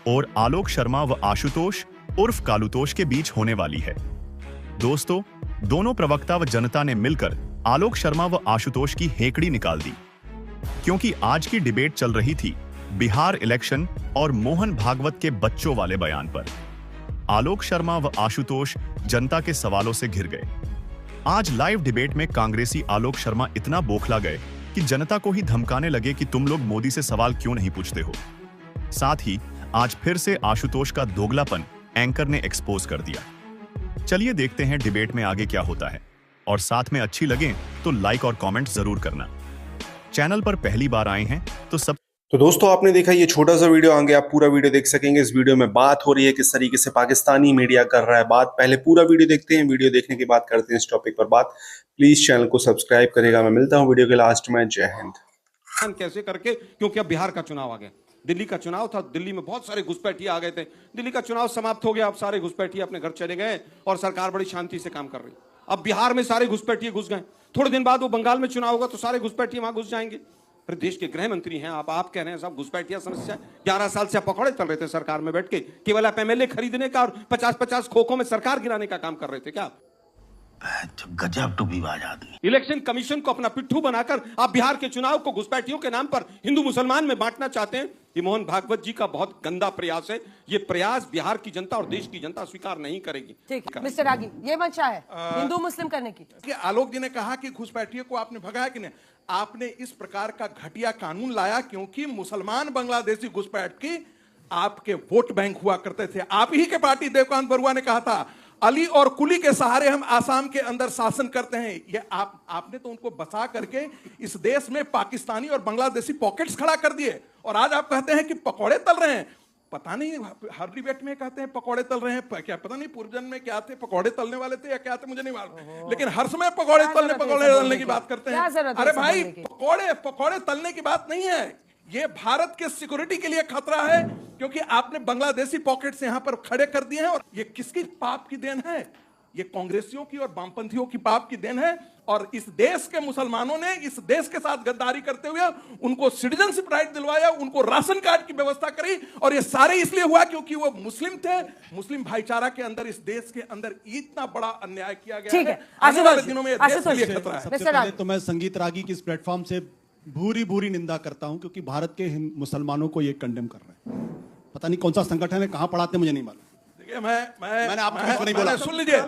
और आलोक शर्मा व आशुतोष उर्फ कालुतोष के बीच होने वाली है। दोस्तों, दोनों प्रवक्ता व जनता ने मिलकर आलोक शर्मा व आशुतोष की हेकड़ी निकाल दी, क्योंकि आज की डिबेट चल रही थी बिहार इलेक्शन और मोहन भागवत के बच्चों वाले बयान पर। आलोक शर्मा व आशुतोष जनता के सवालों से घिर गए। आज लाइव डिबेट में कांग्रेसी आलोक शर्मा इतना बौखला गए कि जनता को ही धमकाने लगे कि तुम लोग मोदी से सवाल क्यों नहीं पूछते हो। साथ ही आज फिर से आशुतोष का दोगलापन एंकर ने एक्सपोज कर दिया। चलिए देखते हैं डिबेट में आगे क्या होता है, और साथ में अच्छी लगे तो लाइक और कमेंट जरूर करना। चैनल पर पहली बार आए हैं तो दोस्तों, आपने देखा ये छोटा सा वीडियो, आगे आप पूरा वीडियो देख सकेंगे। इस वीडियो में बात हो रही है किस तरीके से पाकिस्तानी मीडिया कर रहा है बात। पहले पूरा वीडियो देखते हैं, वीडियो देखने के बाद करते हैं इस टॉपिक पर बात। प्लीज चैनल को सब्सक्राइब करेगा। मैं मिलता हूं वीडियो के लास्ट में। जय हिंद। कैसे करके, क्योंकि अब बिहार का चुनाव आ गया, दिल्ली का चुनाव था, दिल्ली में बहुत सारे घुसपैठिए आ गए थे। दिल्ली का चुनाव समाप्त हो गया, अब सारे घुसपैठिए अपने घर चले गए और सरकार बड़ी शांति से काम कर रही। अब बिहार में सारे घुसपैठिए घुस गए, थोड़े दिन बाद वो बंगाल में चुनाव होगा तो सारे घुसपैठिए वहां घुस जाएंगे। फिर देश के गृह मंत्री हैं आप कह रहे हैं सब घुसपैठिया समस्या। 11 साल से पकौड़े चल रहे थे सरकार में बैठ के, केवल आप एमएलए खरीदने का और 50-50 खोखों में सरकार गिराने का काम कर रहे थे क्या? गजब टूबीबाज आदमी। इलेक्शन कमीशन को अपना पिट्ठू बनाकर आप बिहार के चुनाव को घुसपैठियों के नाम पर हिंदू मुसलमान में बांटना चाहते हैं। ये मोहन भागवत जी का बहुत गंदा प्रयास है। ये प्रयास बिहार की जनता और देश की जनता स्वीकार नहीं करेगी। ठीक, मिस्टर रागी, ये मंशा है हिंदू मुस्लिम करने की। आलोक जी ने कहा कि घुसपैठियों को आपने भगाया कि नहीं। आपने इस प्रकार का घटिया कानून लाया क्योंकि मुसलमान बांग्लादेशी घुसपैठ की आपके वोट बैंक हुआ करते थे। आप ही के पार्टी देवकांत बरुआ ने कहा था अली और कुली के सहारे हम आसाम के अंदर शासन करते हैं। ये आपने तो उनको बसा करके इस देश में पाकिस्तानी और बांग्लादेशी पॉकेट्स खड़ा कर दिए, और आज आप कहते हैं कि पकौड़े तल रहे हैं। पता नहीं हर डिबेट में कहते हैं पकौड़े तल रहे हैं, क्या पता नहीं पूर्व जन्म में क्या थे, पकौड़े तलने वाले थे या क्या थे, मुझे नहीं मालूम। लेकिन हर समय पकौड़े तलने की बात करते हैं। अरे भाई, पकौड़े तलने की बात नहीं है, ये भारत के सिक्योरिटी के लिए खतरा है, क्योंकि आपने बांग्लादेशी पॉकेट्स यहां पर खड़े कर दिए हैं। और ये किसकी पाप की देन है? ये कांग्रेसियों की और वामपंथियों की पाप की देन है। और इस देश के मुसलमानों ने इस देश के साथ गद्दारी करते हुए उनको सिटीजनशिप राइट दिलवाया, उनको राशन कार्ड की व्यवस्था करी, और ये सारे इसलिए हुआ क्योंकि वो मुस्लिम थे। मुस्लिम भाईचारा के अंदर इस देश के अंदर इतना बड़ा अन्याय किया गया है। आने वाले दिनों में देश के लिए खतरा है। सबसे पहले तो मैं संगीत रागी की इस प्लेटफॉर्म से भूरी निंदा करता हूं, क्योंकि भारत के मुसलमानों को ये कंडेम कर रहे हैं। पता नहीं कौन सा संगठन है, कहां पढ़ाते मुझे नहीं मालूम। मैंने आपको नहीं बोला। सुन लीजिए,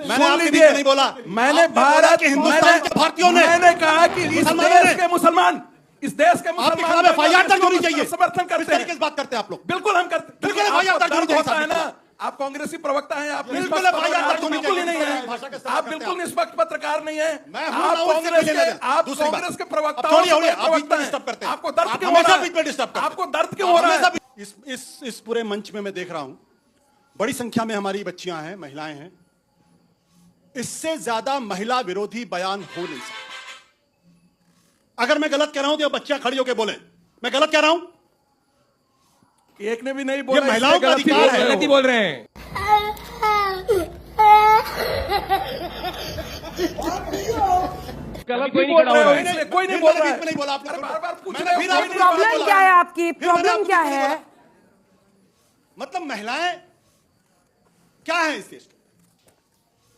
मैंने नहीं बोला। मैंने भारत के हिंदुस्तान के भारतीयों ने मैंने कहा कि इस देश के मुसलमान एफआईआर दर्ज होनी चाहिए। समर्थन करते हैं। किस बात करते हैं आप लोग? बिल्कुल हम करते हैं। बिल्कुल एफआईआर दर्ज होनी चाहिए ना। आप कांग्रेसी प्रवक्ता हैं, आप बिल्कुल नहीं है, आप बिल्कुल निष्पक्ष पत्रकार नहीं है। आप कांग्रेस के प्रवक्ता हैं। आपको दर्द क्यों हो रहा है? आपको दर्द क्यों हो रहा है? इस पूरे मंच में मैं देख रहा हूं बड़ी संख्या में हमारी बच्चियां हैं, महिलाएं हैं। इससे ज्यादा महिला विरोधी बयान हो नहीं सकता। अगर मैं गलत कह रहा हूं तो बच्चियां खड़ी होकर बोले मैं गलत कह रहा हूं। एक ने भी नहीं बोला। ये महिलाओं का अधिकार है। गलती बोल रहे हैं। कोई नहीं बोल रहा है। नहीं बोला आपने। बार-बार पूछ रहे हो। प्रॉब्लम क्या है आपकी? प्रॉब्लम क्या है? मतलब महिलाएं क्या है इस देश के?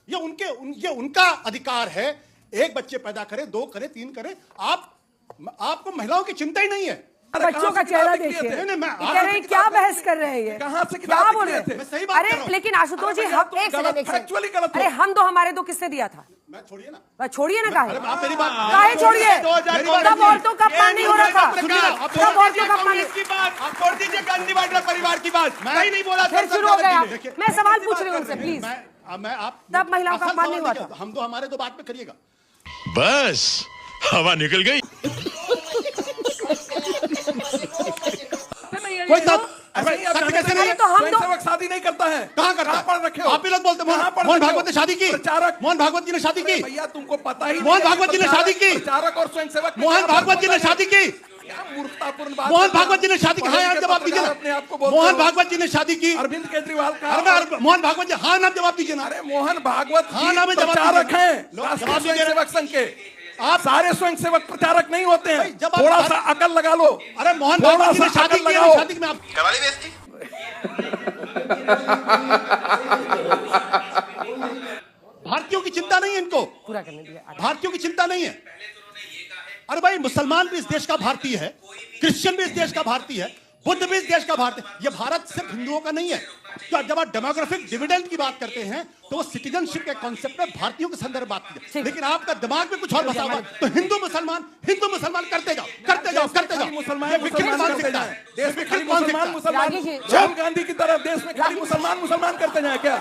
ये उनका अधिकार है। एक बच्चे पैदा करे, 2 करे, 3 करे। आपको महिलाओं की चिंता ही नहीं है। बच्चों का चेहरा देखिए। कह रहे हैं क्या बहस कर रहे हैं ये? कहां से क्या बोल रहे थे? अरे लेकिन आशुतोष जी, हम एक सेकंड, अरे हम दो हमारे दो किससे दिया था? मैं छोड़िए ना। छोड़िए ना, काहे आप मेरी बात काहे छोड़िए? तब औरतों का पानी हो रहा था, तब औरतों का पानी की बात आप छोड़ दीजिए। गांधी वाड्रा परिवार की बात मैं नहीं बोला। फिर शुरू हो गया। मैं सवाल पूछ रही हूँ उनसे, प्लीज। आप तब महिलाओं का पानी हुआ था। हम दो हमारे दो बात पे करिएगा। बस हवा निकल गई। कोई तब तो हम दो शादी नहीं करता है। कहाँ करता है? पढ़ रखे हो आप ही लोग बोलते हैं मोहन भागवत ने शादी की। मोहन भागवत जी ने शादी की। भैया तुमको पता ही। मोहन भागवत जी ने शादी की। प्रचारक और स्वयंसेवक। मोहन भागवत जी ने शादी की। मूर्खतापूर्ण बात। मोहन भागवत जी ने शादी की। हाँ, जवाब दीजिए ना। मोहन भागवत जी ने शादी की। अरविंद केजरीवाल का। मोहन भागवत जी, हाँ नाम जवाब दीजिए ना। अरे मोहन भागवत हाँ नाम प्रचारक हैं स्वयंसेवक संघ के। आप सारे स्वयंसेवक प्रचारक नहीं होते हैं। थोड़ा सा अकल लगा लो। अरे मोहन भागवत जी ने शादी की। शादी में आप भारतीयों की चिंता नहीं है इनको, पूरा करने दिया। भारतीयों की चिंता नहीं है। अरे भाई, मुसलमान भी इस देश का भारतीय है, क्रिश्चियन भी इस देश का भारतीय है, बुद्ध भी इस देश का भारतीय। ये भारत सिर्फ हिंदुओं का नहीं है। तो जब आप डेमोग्राफिक डिविडेंड की बात करते हैं तो वो सिटीजनशिप के कॉन्सेप्ट में भारतीयों के संदर्भ बात की है, लेकिन आपका दिमाग में कुछ और बसा हुआ। तो हिंदू मुसलमान करते जाओ, करते जाओ, करते जाओ। मुसलमान ये विकृत मानसिकता है। देश में खाली मुसलमान रागी जी। राहुल गांधी की तरह देश में खाली मुसलमान करते जाए क्या?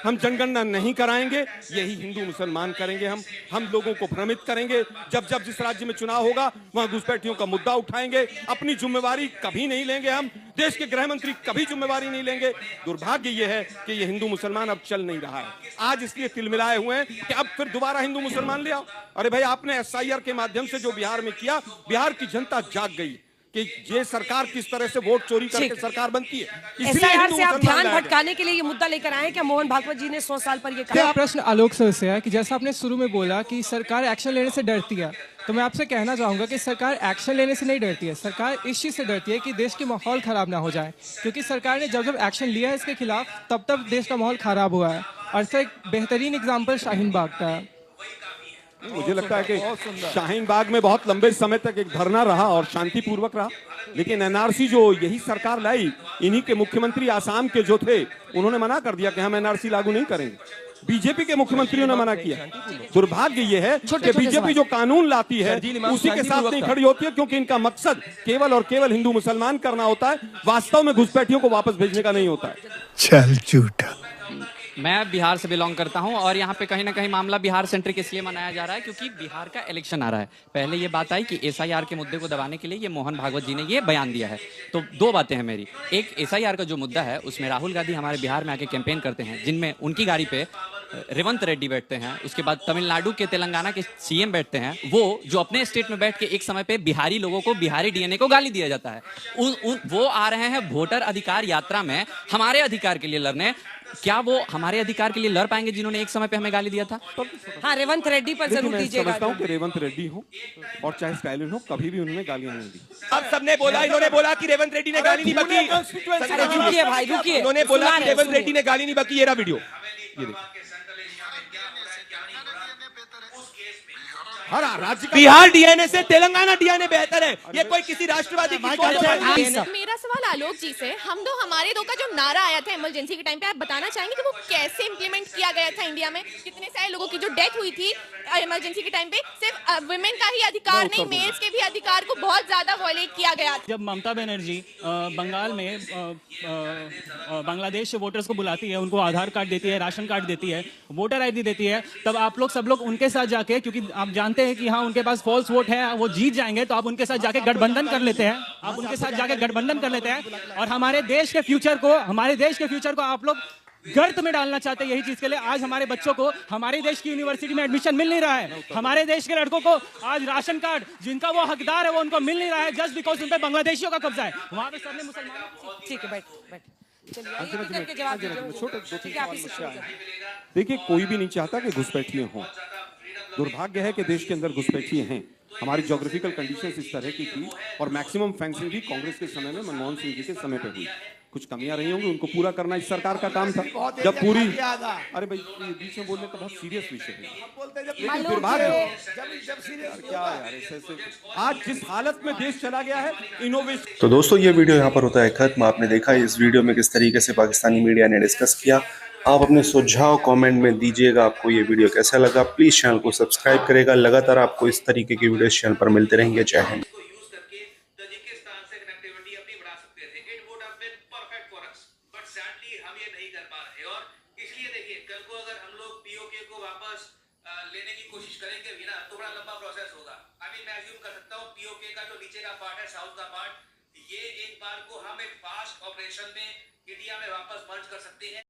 हम जनगणना नहीं कराएंगे, यही हिंदू मुसलमान करेंगे। हम लोगों को भ्रमित करेंगे। जब जब जिस राज्य में चुनाव होगा वहां घुसपैठियों का मुद्दा उठाएंगे। अपनी जिम्मेवारी कभी नहीं लेंगे। हम देश के गृह मंत्री कभी जिम्मेवारी नहीं लेंगे। दुर्भाग्य यह है कि ये हिंदू मुसलमान अब चल नहीं रहा है। आज इसलिए तिलमिलाए हुए हैं कि अब फिर दोबारा हिंदू मुसलमान ले आओ। अरे भाई, आपने SIR के माध्यम से जो बिहार में किया, बिहार की जनता जाग गई कि ये सरकार किस तरह से वोट चोरी करके सरकार बनती है। इसलिए SIR हिंदू से आप मुसलमान ध्यान लाया गया। भटकाने के लिए ये मुद्दा लेकर आए हैं क्या? मोहन भागवत जी ने 100 साल पर ये मेरा कहा। प्रश्न आलोक सर से है कि जैसा आपने शुरू में बोला कि सरकार एक्शन लेने से डरती है, तो मैं आपसे कहना चाहूँगा कि सरकार एक्शन लेने से नहीं डरती है। सरकार इस चीज़ से डरती है कि देश की माहौल ख़राब ना हो जाए, क्योंकि सरकार ने जब जब एक्शन लिया है इसके खिलाफ तब देश का माहौल ख़राब हुआ है। और इसका एक बेहतरीन एग्जाम्पल शाहीन बाग का है। मुझे लगता है कि शाहीन बाग में बहुत लंबे समय तक एक धरना रहा और शांतिपूर्वक रहा, लेकिन NRC जो यही सरकार लाई, इन्हीं के मुख्यमंत्री आसाम के जो थे, उन्होंने मना कर दिया कि हम NRC लागू नहीं करेंगे। बीजेपी के मुख्यमंत्रियों ने मना किया। दुर्भाग्य यह है कि बीजेपी जो कानून लाती है उसी के साथ नहीं खड़ी होती है, क्योंकि इनका मकसद केवल और केवल हिंदू मुसलमान करना होता है, वास्तव में घुसपैठियों को वापस भेजने का नहीं होता है। चल झूठा। मैं बिहार से बिलोंग करता हूं और यहाँ पे कहीं ना कहीं मामला बिहार सेंट्रिक इसलिए मनाया जा रहा है क्योंकि बिहार का इलेक्शन आ रहा है। पहले ये बात आई कि SIR के मुद्दे को दबाने के लिए ये मोहन भागवत जी ने ये बयान दिया है। तो दो बातें हैं मेरी। एक, SIR का जो मुद्दा है उसमें राहुल गांधी हमारे बिहार में आके कैंपेन करते हैं, जिनमें उनकी गाड़ी पे रेवंत रेड्डी बैठते हैं, उसके बाद तमिलनाडु के तेलंगाना के CM बैठते हैं, वो जो अपने स्टेट में बैठ के एक समय पे बिहारी लोगों को, बिहारी DNA को गाली दिया जाता है। वो आ रहे हैं वोटर अधिकार यात्रा में हमारे अधिकार के लिए लड़ने। क्या वो हमारे अधिकार के लिए लड़ पाएंगे जिन्होंने एक समय पे हमें गाली दिया था? हाँ, रेवंत रेड्डी पर जरूर दीजिएगा। मैं समझता हूं कि रेवंत रेड्डी हो और चाहे स्टालिन हो, कभी भी उन्होंने गालियां नहीं दी। अब सबने बोला, इन्होंने बोला कि रेवंत रेड्डी ने गाली नहीं बकी। रुकिए भाई, रुकिए। इन्होंने बोला कि रेवंत रेड्डी ने गाली नहीं बकी। ये रहा वीडियो, ये देखिए। हर राज्य का बिहार DNA से तेलंगाना DNA बेहतर है। ये कोई किसी राष्ट्रवादी की मेरा सवाल आलोक जी से, हम दो हमारे दो का जो नारा आया था इमरजेंसी के टाइम पे, आप बताना चाहेंगे कि वो कैसे इंप्लीमेंट किया गया था इंडिया में? कितने सारे लोगों की जो डेथ हुई थी इमरजेंसी के टाइम पे, सिर्फ वुमेन का ही अधिकार नहीं, मेल्स के भी अधिकार को बहुत ज्यादा वायलेट किया गया था। जब ममता बनर्जी बंगाल में बांग्लादेश से वोटर्स को बुलाती है, उनको आधार कार्ड देती है, राशन कार्ड देती है, वोटर ID देती है, तब आप लोग सब लोग उनके साथ जाके, क्योंकि आप जानते हैं कि हाँ उनके पास फॉल्स वोट है, वो जीत जाएंगे, तो आप उनके साथ जाके गठबंधन कर लेते हैं। आप उनके साथ जाके गठबंधन कर लेते हैं और हमारे देश के फ्यूचर को आप लोग गर्त में डालना चाहते हैं। यही चीज के लिए आज हमारे बच्चों को हमारे देश की यूनिवर्सिटी में एडमिशन मिल नहीं रहा है। हमारे देश के लड़कों को आज राशन कार्ड जिनका वो हकदार है वो उनको मिल नहीं रहा है, जस्ट बिकॉज उन पे बांग्लादेशियों का कब्जा है। वहां पे सबने मुसलमानों। ठीक है, बैठ। देखिए, कोई भी नहीं चाहता कि घुसपैठिए हों। दुर्भाग्य है कि देश के अंदर घुसपैठिए हैं। हमारी ज्योग्राफिकल कंडीशंस इस तरह की थी और मैक्सिमम फेंसिंग भी कांग्रेस के समय में, मनमोहन सिंह जी के समय पे हुई। कुछ कमियां रही होंगी, उनको पूरा करना इस सरकार का काम था। जब पूरी, अरे भाई बीच में बोलने का बहुत सीरियस विषय है, लेकिन दुर्भाग्य क्या यार, ऐसे आज जिस हालत में देश चला गया है, इनोवेशन। तो दोस्तों, ये वीडियो यहाँ पर होता है खत्म। आपने देखा इस वीडियो में किस तरीके से पाकिस्तानी मीडिया ने डिस्कस किया। आप अपने सुझाव कमेंट में दीजिएगा। आपको ये वीडियो कैसा लगा? प्लीज चैनल को सब्सक्राइब करेगा। लगातार आपको इस तरीके की वीडियो चैनल पर मिलते रहेंगे। जय हिंद। ये एक बार को हम एक फास्ट ऑपरेशन में इंडिया में वापस मर्ज कर सकते हैं।